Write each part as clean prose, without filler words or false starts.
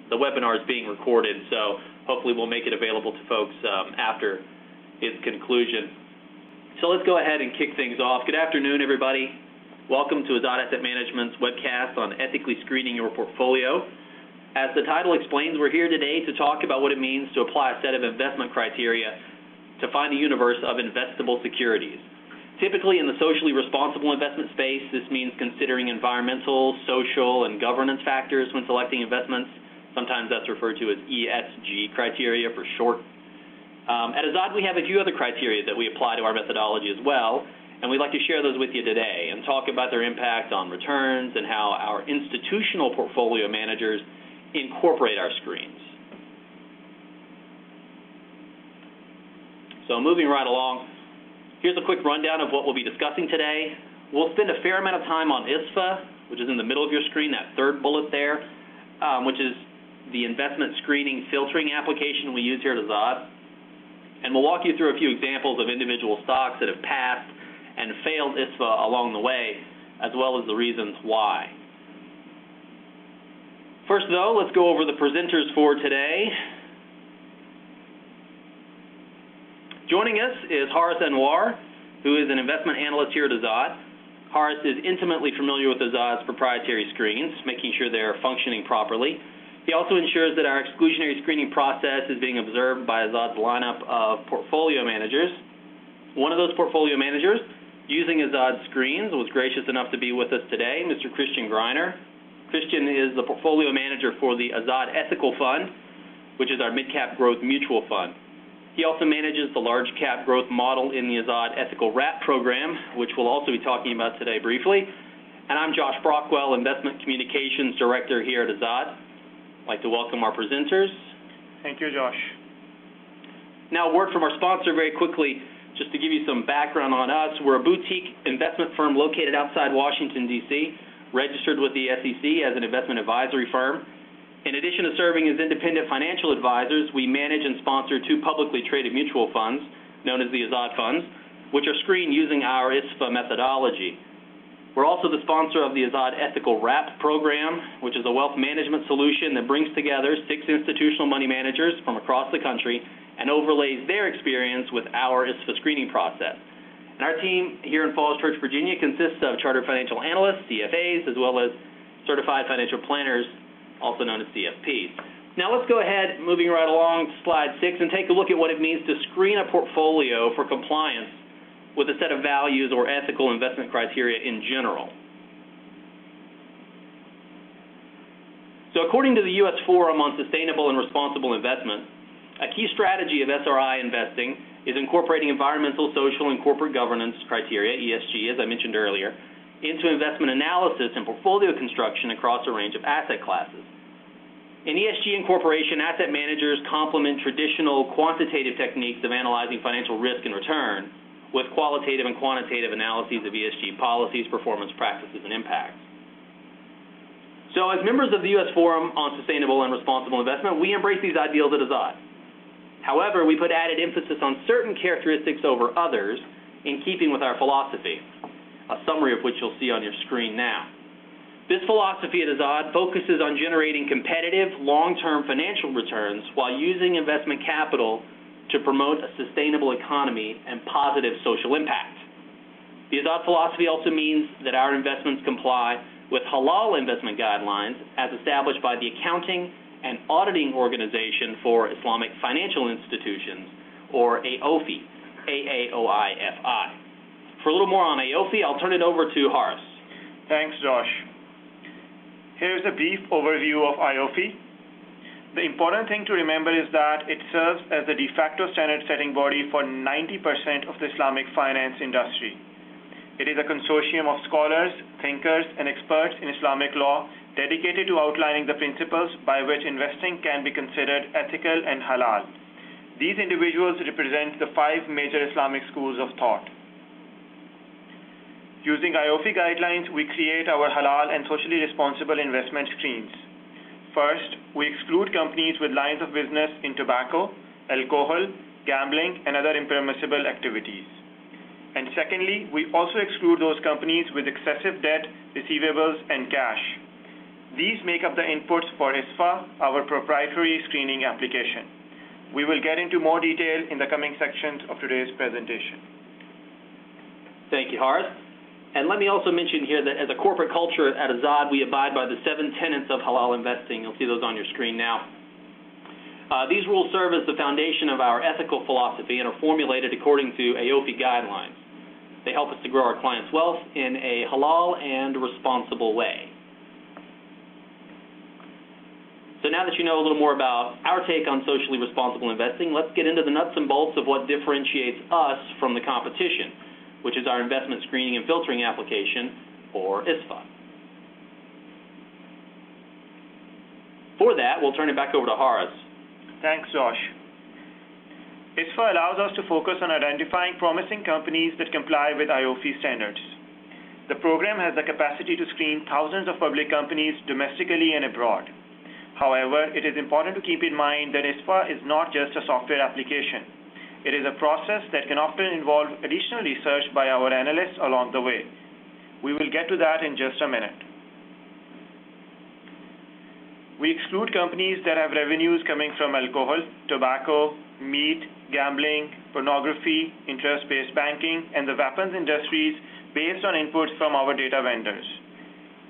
the webinar is being recorded, so hopefully we'll make it available to folks after its conclusion. So let's go ahead and kick things off. Good afternoon, everybody. Welcome to Azzad Asset Management's webcast on ethically screening your portfolio. As the title explains, we're here today to talk about what it means to apply a set of investment criteria to find a universe of investable securities. Typically in the socially responsible investment space, this means considering environmental, social, and governance factors when selecting investments. Sometimes that's referred to as ESG criteria for short. At Azzad, we have a few other criteria that we apply to our methodology as well, and we'd like to share those with you today and talk about their impact on returns and how our institutional portfolio managers incorporate our screens. So moving right along, here's a quick rundown of what we'll be discussing today. We'll spend a fair amount of time on ISFA, which is in the middle of your screen, that third bullet there, which is the investment screening filtering application we use here at Azzad. And we'll walk you through a few examples of individual stocks that have passed and failed ISFA along the way, as well as the reasons why. First, though, let's go over the presenters for today. Joining us is Haris Anwar, who is an investment analyst here at Azzad. Haris is intimately familiar with Azzad's proprietary screens, making sure they're functioning properly. He also ensures that our exclusionary screening process is being observed by Azzad's lineup of portfolio managers. One of those portfolio managers using Azzad's screens was gracious enough to be with us today, Mr. Christian Greiner. Christian is the portfolio manager for the Azzad Ethical Fund, which is our mid-cap growth mutual fund. He also manages the large cap growth model in the Azzad Ethical Wrap program, which we'll also be talking about today briefly. And I'm Josh Brockwell, Investment Communications Director here at Azzad. I'd like to welcome our presenters. Thank you, Josh. Now, a word from our sponsor very quickly, just to give you some background on us. We're a boutique investment firm located outside Washington, D.C., registered with the SEC as an investment advisory firm. In addition to serving as independent financial advisors, we manage and sponsor two publicly traded mutual funds, known as the Azzad Funds, which are screened using our ISFA methodology. We're also the sponsor of the Azzad Ethical Wrap program, which is a wealth management solution that brings together 6 institutional money managers from across the country and overlays their experience with our ISFA screening process. And our team here in Falls Church, Virginia consists of chartered financial analysts, CFAs, as well as certified financial planners, also known as CFPs. Now let's go ahead, moving right along to slide 6, and take a look at what it means to screen a portfolio for compliance with a set of values or ethical investment criteria in general. So according to the U.S. Forum on Sustainable and Responsible Investment, a key strategy of SRI investing is incorporating environmental, social, and corporate governance criteria, ESG, as I mentioned earlier, into investment analysis and portfolio construction across a range of asset classes. In ESG incorporation, asset managers complement traditional quantitative techniques of analyzing financial risk and return with qualitative and quantitative analyses of ESG policies, performance practices, and impacts. So as members of the U.S. Forum on Sustainable and Responsible Investment, we embrace these ideals at Azzad. However, we put added emphasis on certain characteristics over others in keeping with our philosophy, a summary of which you'll see on your screen now. This philosophy at Azzad focuses on generating competitive, long-term financial returns while using investment capital to promote a sustainable economy and positive social impact. The Azzad philosophy also means that our investments comply with Halal investment guidelines as established by the Accounting and Auditing Organization for Islamic Financial Institutions, or AAOIFI, AAOIFI. For a little more on AAOIFI, I'll turn it over to Haris. Thanks, Josh. Here's a brief overview of AAOIFI. The important thing to remember is that it serves as the de facto standard-setting body for 90% of the Islamic finance industry. It is a consortium of scholars, thinkers, and experts in Islamic law dedicated to outlining the principles by which investing can be considered ethical and halal. These individuals represent the 5 major Islamic schools of thought. Using AAOIFI guidelines, we create our halal and socially responsible investment screens. First, we exclude companies with lines of business in tobacco, alcohol, gambling, and other impermissible activities. And secondly, we also exclude those companies with excessive debt, receivables, and cash. These make up the inputs for ISFA, our proprietary screening application. We will get into more detail in the coming sections of today's presentation. Thank you, Horace. And let me also mention here that as a corporate culture at Azzad, we abide by the 7 tenets of halal investing. You'll see those on your screen now. These rules serve as the foundation of our ethical philosophy and are formulated according to AAOIFI guidelines. They help us to grow our clients' wealth in a halal and responsible way. So now that you know a little more about our take on socially responsible investing, let's get into the nuts and bolts of what differentiates us from the competition, which is our investment screening and filtering application, or ISFA. For that, we'll turn it back over to Horace. Thanks, Josh. ISFA allows us to focus on identifying promising companies that comply with IOFI standards. The program has the capacity to screen thousands of public companies domestically and abroad. However, it is important to keep in mind that ISFA is not just a software application. It is a process that can often involve additional research by our analysts along the way. We will get to that in just a minute. We exclude companies that have revenues coming from alcohol, tobacco, meat, gambling, pornography, interest-based banking, and the weapons industries based on inputs from our data vendors.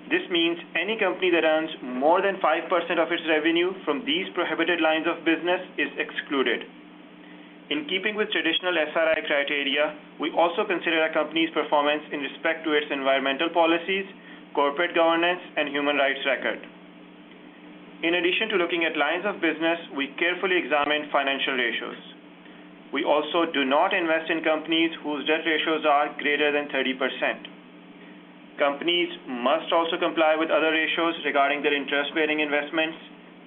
This means any company that earns more than 5% of its revenue from these prohibited lines of business is excluded. In keeping with traditional SRI criteria, we also consider a company's performance in respect to its environmental policies, corporate governance, and human rights record. In addition to looking at lines of business, we carefully examine financial ratios. We also do not invest in companies whose debt ratios are greater than 30%. Companies must also comply with other ratios regarding their interest-bearing investments,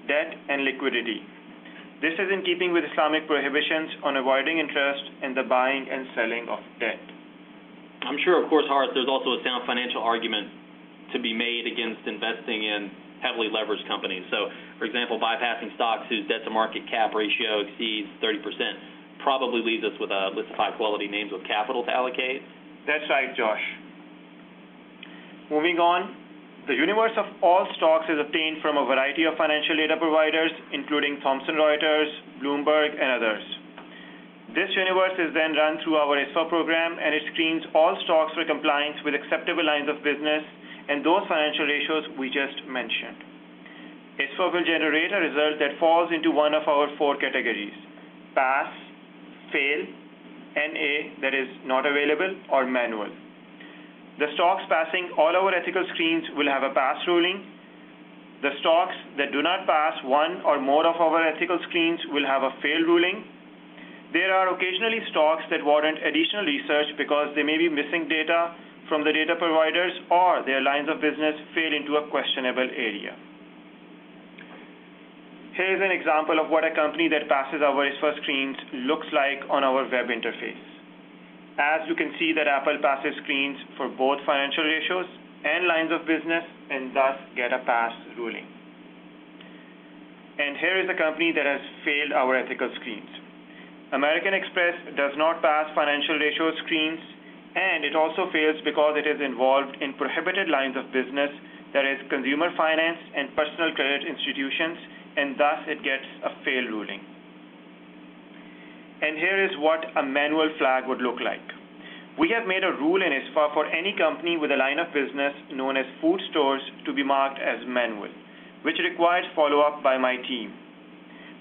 debt, and liquidity. This is in keeping with Islamic prohibitions on avoiding interest and the buying and selling of debt. I'm sure, of course, Horace, there's also a sound financial argument to be made against investing in heavily leveraged companies. So, for example, bypassing stocks whose debt-to-market cap ratio exceeds 30% probably leaves us with a list of high-quality names with capital to allocate. That's right, Josh. Moving on, the universe of all stocks is obtained from a variety of financial data providers, including Thomson Reuters, Bloomberg, and others. This universe is then run through our ISFA program, and it screens all stocks for compliance with acceptable lines of business and those financial ratios we just mentioned. ISFA will generate a result that falls into one of our 4 categories: pass, fail, NA, that is not available, or manual. The stocks passing all our ethical screens will have a pass ruling. The stocks that do not pass one or more of our ethical screens will have a fail ruling. There are occasionally stocks that warrant additional research because they may be missing data from the data providers or their lines of business fail into a questionable area. Here is an example of what a company that passes our ISFA screens looks like on our web interface. As you can see that Apple passes screens for both financial ratios and lines of business and thus get a pass ruling. And here is a company that has failed our ethical screens. American Express does not pass financial ratio screens, and it also fails because it is involved in prohibited lines of business, that is consumer finance and personal credit institutions, and thus it gets a fail ruling. And here is what a manual flag would look like. We have made a rule in ISFA for any company with a line of business known as food stores to be marked as manual, which requires follow-up by my team.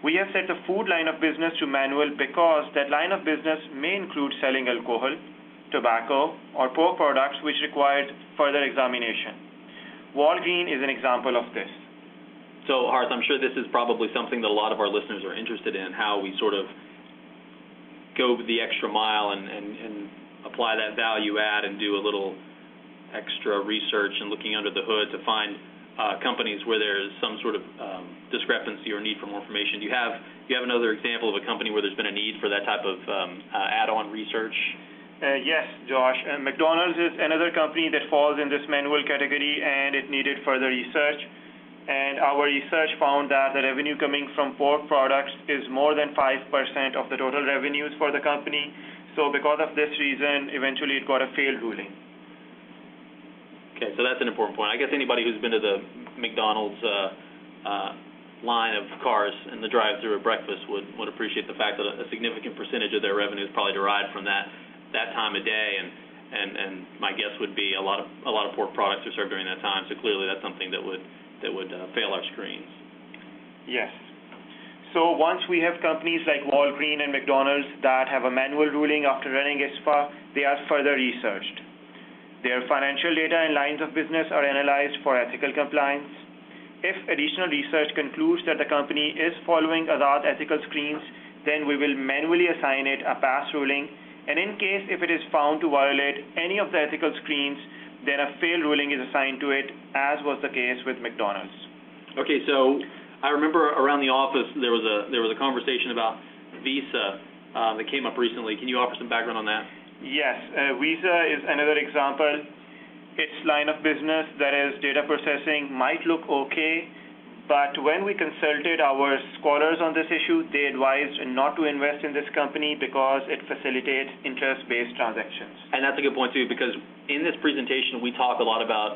We have set the food line of business to manual because that line of business may include selling alcohol, tobacco, or pork products, which requires further examination. Walgreen is an example of this. So, Horace, I'm sure this is probably something that a lot of our listeners are interested in, how we sort of go the extra mile and apply that value add and do a little extra research and looking under the hood to find companies where there's some sort of discrepancy or need for more information. Do you have another example of a company where there's been a need for that type of add-on research? Yes, Josh. McDonald's is another company that falls in this manual category, and it needed further research. And our research found that the revenue coming from pork products is more than 5% of the total revenues for the company. So because of this reason, eventually it got a failed ruling. Okay, so that's an important point. I guess anybody who's been to the McDonald's line of cars in the drive-thru at breakfast would appreciate the fact that a significant percentage of their revenue is probably derived from that time of day, and my guess would be a lot of pork products are served during that time. So clearly, that's something that would fail our screens. Yes. So once we have companies like Walgreens and McDonald's that have a manual ruling after running ISFA, they are further researched. Their financial data and lines of business are analyzed for ethical compliance. If additional research concludes that the company is following Azzad ethical screens, then we will manually assign it a pass ruling, and in case if it is found to violate any of the ethical screens, then a fail ruling is assigned to it, as was the case with McDonald's. Okay, so I remember around the office there was a conversation about Visa that came up recently. Can you offer some background on that? Yes, Visa is another example. Its line of business, that is data processing, might look okay, but when we consulted our scholars on this issue, they advised not to invest in this company because it facilitates interest-based transactions. And that's a good point too, because in this presentation we talk a lot about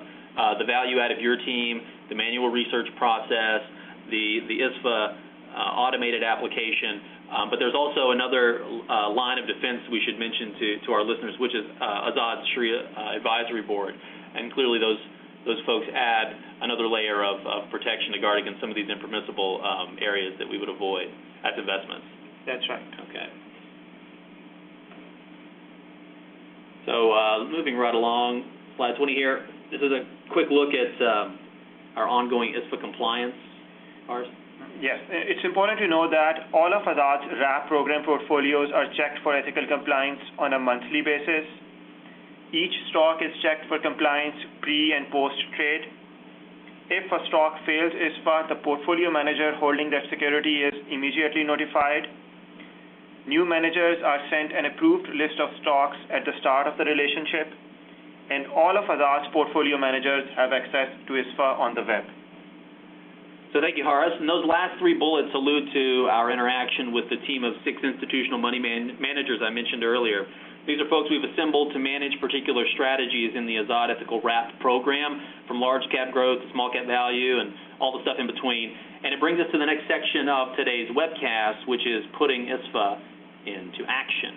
the value add of your team, the manual research process, the ISFA automated application, but there's also another line of defense we should mention to our listeners, which is Azzad's Sharia Advisory Board, and clearly those folks add another layer of protection to guard against some of these impermissible areas that we would avoid as investments. That's right. Okay. So moving right along, slide 20 here. This is a quick look at our ongoing ISFA compliance. Yes, it's important to know that all of Azzad's wrap program portfolios are checked for ethical compliance on a monthly basis. Each stock is checked for compliance pre- and post-trade. If a stock fails ISFA, the portfolio manager holding that security is immediately notified. New managers are sent an approved list of stocks at the start of the relationship, and all of Azzad's portfolio managers have access to ISFA on the web. So thank you, Horace. And those last three bullets allude to our interaction with the team of 6 institutional money managers I mentioned earlier. These are folks we've assembled to manage particular strategies in the Azzad Ethical Wrap program, from large cap growth to small cap value and all the stuff in between. And it brings us to the next section of today's webcast, which is putting ISFA into action.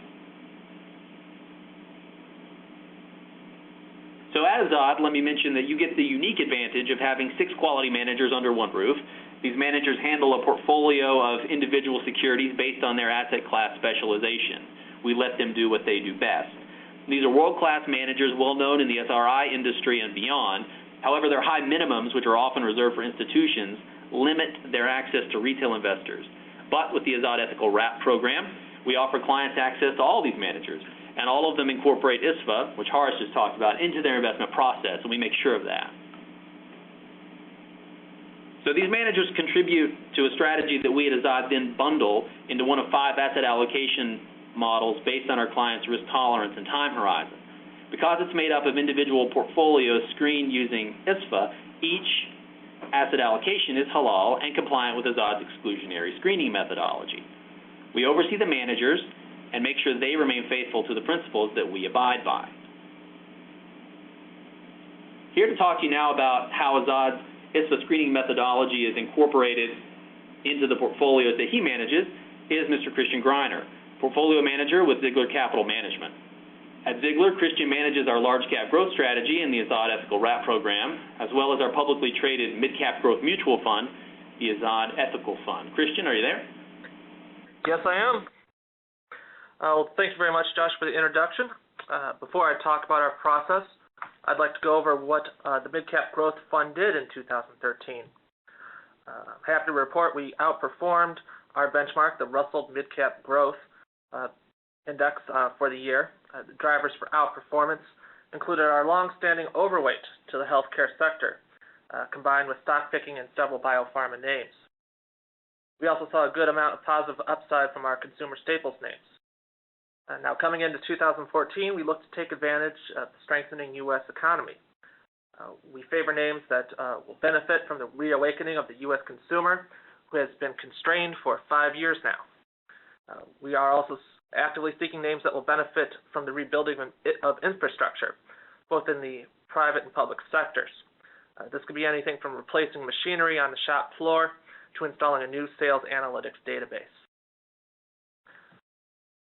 So at Azzad, let me mention that you get the unique advantage of having 6 quality managers under one roof. These managers handle a portfolio of individual securities based on their asset class specialization. We let them do what they do best. These are world-class managers well known in the SRI industry and beyond. However, their high minimums, which are often reserved for institutions, limit their access to retail investors. But with the Azzad Ethical Wrap program, we offer clients access to all these managers, and all of them incorporate ISFA, which Horace just talked about, into their investment process, and we make sure of that. So these managers contribute to a strategy that we at Azzad then bundle into one of 5 asset allocation models based on our clients' risk tolerance and time horizon. Because it's made up of individual portfolios screened using ISFA, each asset allocation is halal and compliant with Azzad's exclusionary screening methodology. We oversee the managers and make sure they remain faithful to the principles that we abide by. Here to talk to you now about how Azzad's ISFA screening methodology is incorporated into the portfolios that he manages is Mr. Christian Greiner, portfolio manager with Ziegler Capital Management. At Ziegler, Christian manages our large cap growth strategy in the Azzad Ethical Wrap program, as well as our publicly traded mid-cap growth mutual fund, the Azzad Ethical Fund. Christian, are you there? Yes, I am. Well, thank you very much, Josh, for the introduction. Before I talk about our process, I'd like to go over what the Mid-Cap Growth Fund did in 2013. I'm happy to report we outperformed our benchmark, the Russell Mid-Cap Growth Index, for the year. The drivers for outperformance included our long-standing overweight to the healthcare sector, combined with stock picking in several biopharma names. We also saw a good amount of positive upside from our consumer staples names. Now, coming into 2014, we look to take advantage of the strengthening U.S. economy. We favor names that will benefit from the reawakening of the U.S. consumer, who has been constrained for 5 years now. We are also actively seeking names that will benefit from the rebuilding of infrastructure, both in the private and public sectors. This could be anything from replacing machinery on the shop floor to installing a new sales analytics database.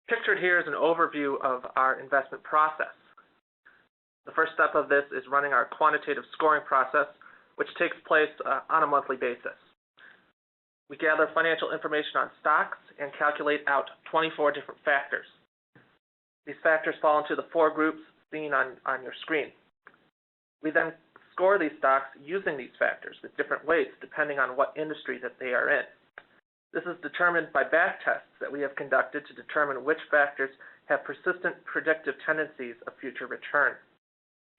Pictured here is an overview of our investment process. The first step of this is running our quantitative scoring process, which takes place on a monthly basis. We gather financial information on stocks and calculate out 24 different factors. These factors fall into the 4 groups seen on your screen. We then score these stocks using these factors with different weights depending on what industry that they are in. This is determined by back tests that we have conducted to determine which factors have persistent predictive tendencies of future return.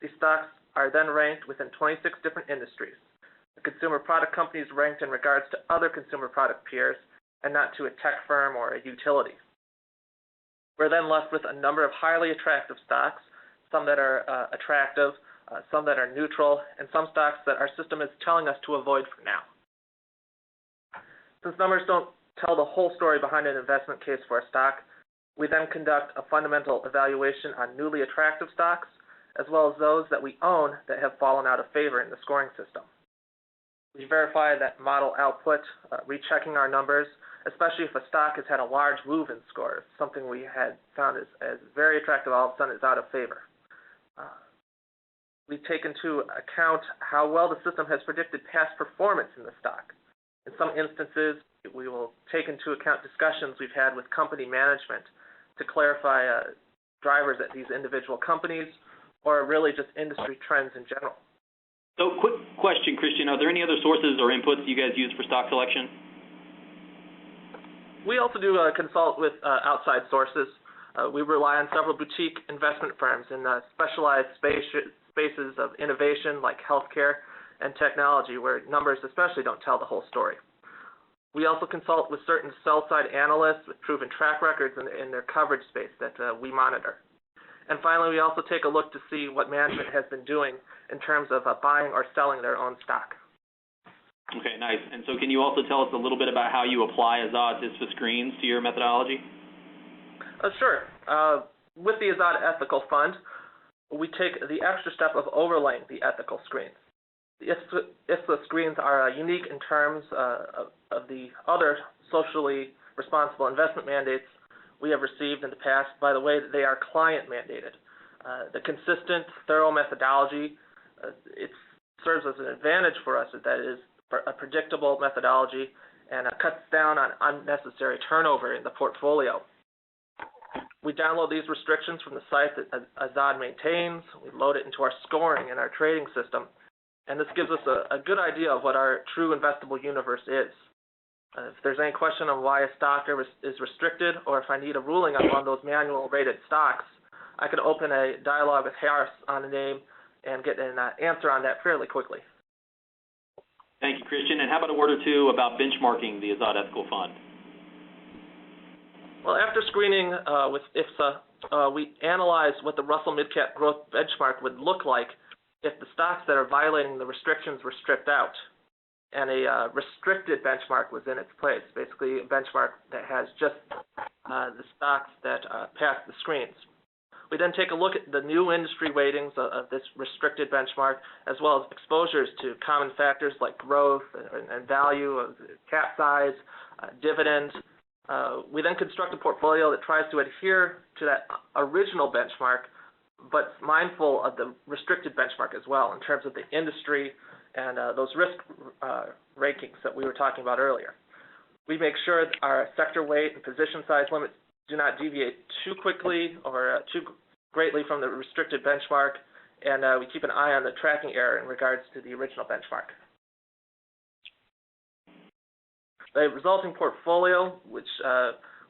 These stocks are then ranked within 26 different industries. The consumer product companies ranked in regards to other consumer product peers and not to a tech firm or a utility. We're then left with a number of highly attractive stocks, some that are attractive, some that are neutral, and some stocks that our system is telling us to avoid for now. Since numbers don't tell the whole story behind an investment case for a stock, we then conduct a fundamental evaluation on newly attractive stocks, as well as those that we own that have fallen out of favor in the scoring system. We verify that model output, rechecking our numbers, especially if a stock has had a large move in score, something we had found as very attractive all of a sudden is out of favor. We take into account how well the system has predicted past performance in the stock. In some instances, we will take into account discussions we've had with company management to clarify drivers at these individual companies or really just industry trends in general. So quick question, Christian, are there any other sources or inputs you guys use for stock selection? We also do consult with outside sources. We rely on several boutique investment firms in specialized spaces of innovation like healthcare and technology, where numbers especially don't tell the whole story. We also consult with certain sell-side analysts with proven track records in their coverage space that we monitor. And finally, we also take a look to see what management has been doing in terms of buying or selling their own stock. Okay, nice. And so can you also tell us a little bit about how you apply Azzad ISFA screens to your methodology? Sure. With the Azzad Ethical Fund, we take the extra step of overlaying the ethical screens. The ISFA screens are unique in terms of the other socially responsible investment mandates we have received in the past by the way that they are client mandated. The consistent, thorough methodology, it serves as an advantage for us that it is a predictable methodology and cuts down on unnecessary turnover in the portfolio. We download these restrictions from the site that Azzad maintains. We load it into our scoring and our trading system, and this gives us a good idea of what our true investable universe is. If there's any question on why a stock is restricted, or if I need a ruling on one of those manual rated stocks, I can open a dialogue with Harris on the name and get an answer on that fairly quickly. Thank you, Christian. And how about a word or two about benchmarking the Azzad Ethical Fund? Well, after screening with ISFA, we analyze what the Russell Midcap Growth benchmark would look like if the stocks that are violating the restrictions were stripped out and a restricted benchmark was in its place, basically a benchmark that has just the stocks that pass the screens. We then take a look at the new industry weightings of this restricted benchmark, as well as exposures to common factors like growth and value, cap size, dividends. We then construct a portfolio that tries to adhere to that original benchmark, but mindful of the restricted benchmark as well in terms of the industry and those risk rankings that we were talking about earlier. We make sure that our sector weight and position size limits do not deviate too quickly or too greatly from the restricted benchmark, and we keep an eye on the tracking error in regards to the original benchmark. The resulting portfolio, which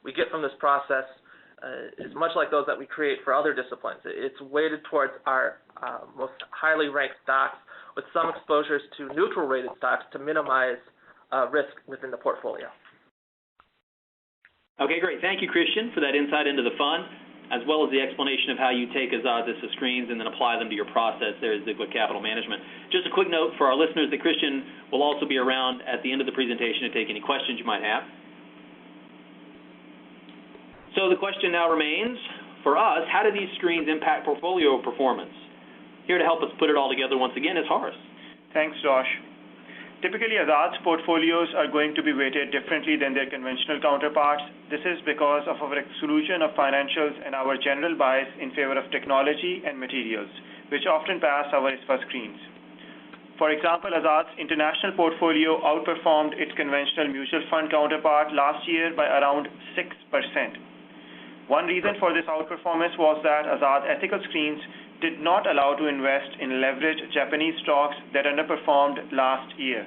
we get from this process, is much like those that we create for other disciplines. It's weighted towards our most highly ranked stocks, with some exposures to neutral rated stocks to minimize risk within the portfolio. Okay, great. Thank you, Christian, for that insight into the fund, as well as the explanation of how you take Azzad ISFA screens and then apply them to your process there at Ziglar Capital Management. Just a quick note for our listeners that Christian will also be around at the end of the presentation to take any questions you might have. So the question now remains, for us, how do these screens impact portfolio performance? Here to help us put it all together once again is Horace. Thanks, Josh. Typically, Azzad's portfolios are going to be weighted differently than their conventional counterparts. This is because of our exclusion of financials and our general bias in favor of technology and materials, which often pass our ISFA screens. For example, Azzad's international portfolio outperformed its conventional mutual fund counterpart last year by around 6%. One reason for this outperformance was that Azzad ethical screens did not allow to invest in leveraged Japanese stocks that underperformed last year.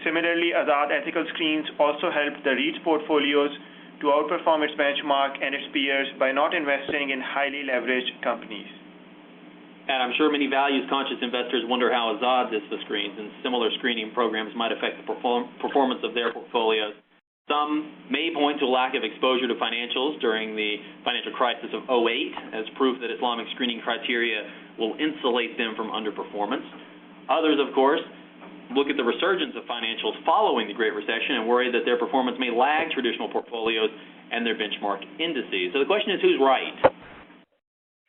Similarly, Azzad ethical screens also helped the REITs portfolios to outperform its benchmark and its peers by not investing in highly leveraged companies. And I'm sure many values-conscious investors wonder how Azzad's ISFA screens and similar screening programs might affect the performance of their portfolios. Some may point to a lack of exposure to financials during the financial crisis of 2008 as proof that Islamic screening criteria will insulate them from underperformance. Others, of course, look at the resurgence of financials following the Great Recession and worry that their performance may lag traditional portfolios and their benchmark indices. So the question is, who's right?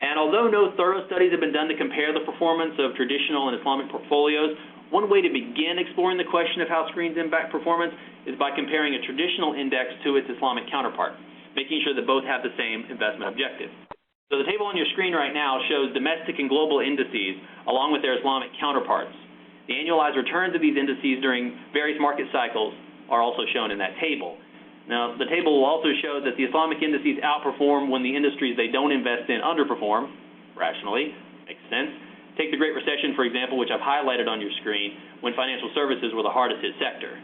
And although no thorough studies have been done to compare the performance of traditional and Islamic portfolios, one way to begin exploring the question of how screens impact performance is by comparing a traditional index to its Islamic counterpart, making sure that both have the same investment objective. So the table on your screen right now shows domestic and global indices along with their Islamic counterparts. The annualized returns of these indices during various market cycles are also shown in that table. Now, the table will also show that the Islamic indices outperform when the industries they don't invest in underperform, rationally, makes sense. Take the Great Recession, for example, which I've highlighted on your screen, when financial services were the hardest hit sector.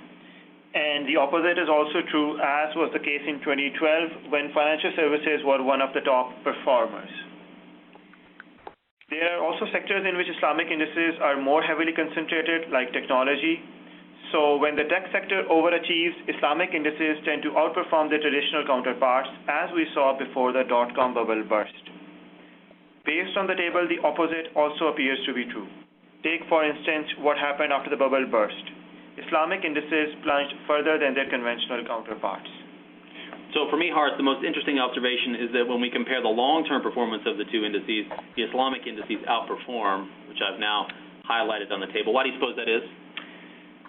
And the opposite is also true, as was the case in 2012, when financial services were one of the top performers. There are also sectors in which Islamic indices are more heavily concentrated, like technology. So when the tech sector overachieves, Islamic indices tend to outperform their traditional counterparts, as we saw before the dot-com bubble burst. Based on the table, the opposite also appears to be true. Take, for instance, what happened after the bubble burst. Islamic indices plunged further than their conventional counterparts. So for me, Hart, the most interesting observation is that when we compare the long-term performance of the two indices, the Islamic indices outperform, which I've now highlighted on the table. Why do you suppose that is?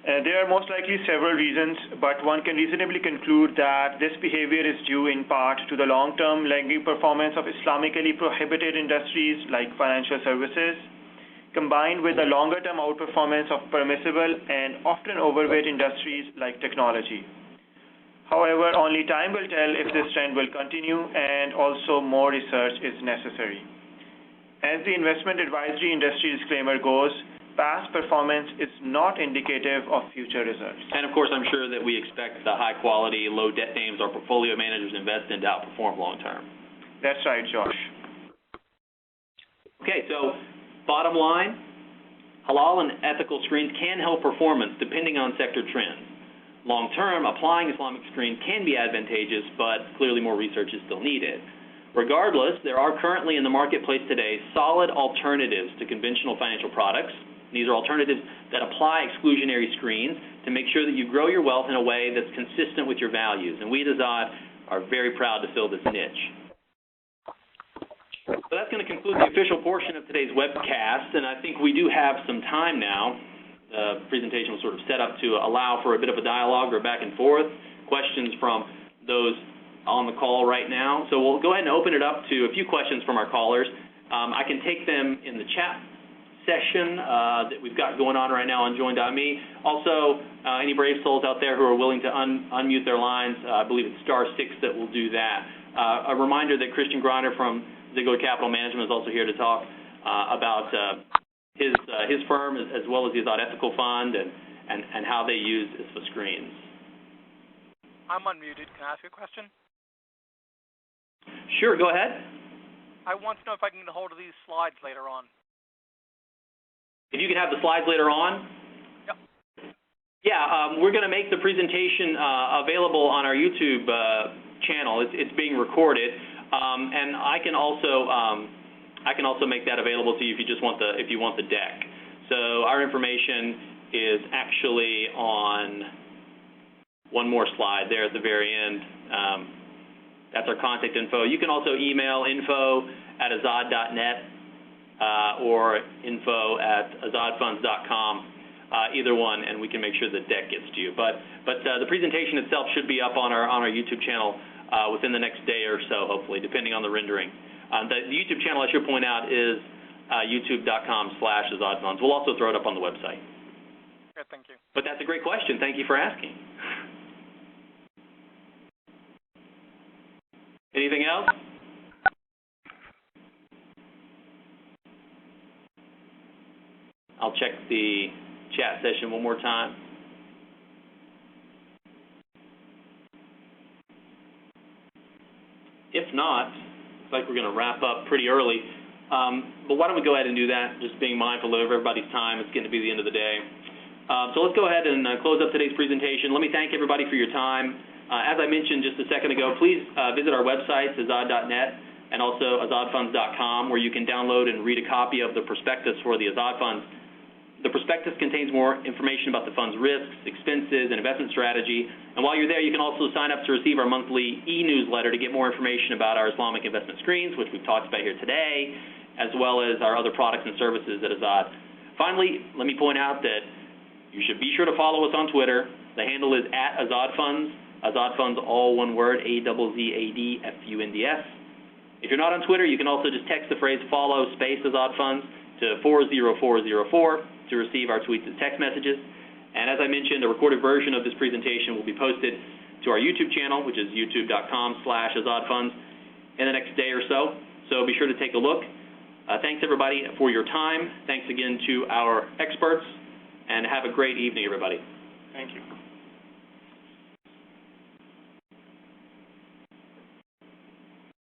There are most likely several reasons, but one can reasonably conclude that this behavior is due in part to the long-term lagging performance of Islamically prohibited industries like financial services, combined with the longer-term outperformance of permissible and often overweight industries like technology. However, only time will tell if this trend will continue, and also more research is necessary. As the investment advisory industry disclaimer goes, past performance is not indicative of future results. And of course, I'm sure that we expect the high-quality, low-debt names our portfolio managers invest in to outperform long-term. That's right, Josh. Okay, so bottom line, halal and ethical screens can help performance depending on sector trends. Long-term, applying Islamic screens can be advantageous, but clearly more research is still needed. Regardless, there are currently in the marketplace today solid alternatives to conventional financial products. These are alternatives that apply exclusionary screens to make sure that you grow your wealth in a way that's consistent with your values. And we at Azzad are very proud to fill this niche. So that's going to conclude the official portion of today's webcast, and I think we do have some time now. The presentation was sort of set up to allow for a bit of a dialogue or back and forth, questions from those on the call right now. So we'll go ahead and open it up to a few questions from our callers. I can take them in the chat session that we've got going on right now on Join.me. Also, any brave souls out there who are willing to unmute their lines, I believe it's *6 that will do that. A reminder that Christian Greiner from Ziegler Capital Management is also here to talk about his firm as well as the Azzad Ethical Fund and how they use ISFA screens. I'm unmuted. Can I ask you a question? Sure, go ahead. I want to know if I can get a hold of these slides later on. If you can have the slides later on? Yep. Yeah, we're going to make the presentation available on our YouTube channel. It's being recorded, and I can also make that available to you if you just want the deck. So our information is actually on one more slide there at the very end. That's our contact info. You can also email info@azzad.net or info@azzadfunds.com. Either one, and we can make sure the deck gets to you. But the presentation itself should be up on our YouTube channel within the next day or so, hopefully, depending on the rendering. The YouTube channel, I should point out, is youtube.com/AzzadFunds. We'll also throw it up on the website. Good, thank you. But that's a great question. Thank you for asking. Anything else? I'll check the chat session one more time. If not, looks like we're going to wrap up pretty early. But why don't we go ahead and do that, just being mindful of everybody's time. It's getting to be the end of the day. So let's go ahead and close up today's presentation. Let me thank everybody for your time. As I mentioned just a second ago, please visit our websites, azzad.net and also azzadfunds.com, where you can download and read a copy of the prospectus for the Azzad Funds. The prospectus contains more information about the fund's risks, expenses, and investment strategy. And while you're there, you can also sign up to receive our monthly e-newsletter to get more information about our Islamic investment screens, which we've talked about here today, as well as our other products and services at Azzad. Finally, let me point out that you should be sure to follow us on Twitter. The handle is @AzzadFunds. Azzad Funds, all one word, AZZADFUNDS. If you're not on Twitter, you can also just text the phrase follow space Azzad Funds to 40404 to receive our tweets and text messages. And as I mentioned, a recorded version of this presentation will be posted to our YouTube channel, which is youtube.com/AzzadFunds, in the next day or so. So be sure to take a look. Thanks, everybody, for your time. Thanks again to our experts, and have a great evening, everybody. Thank you.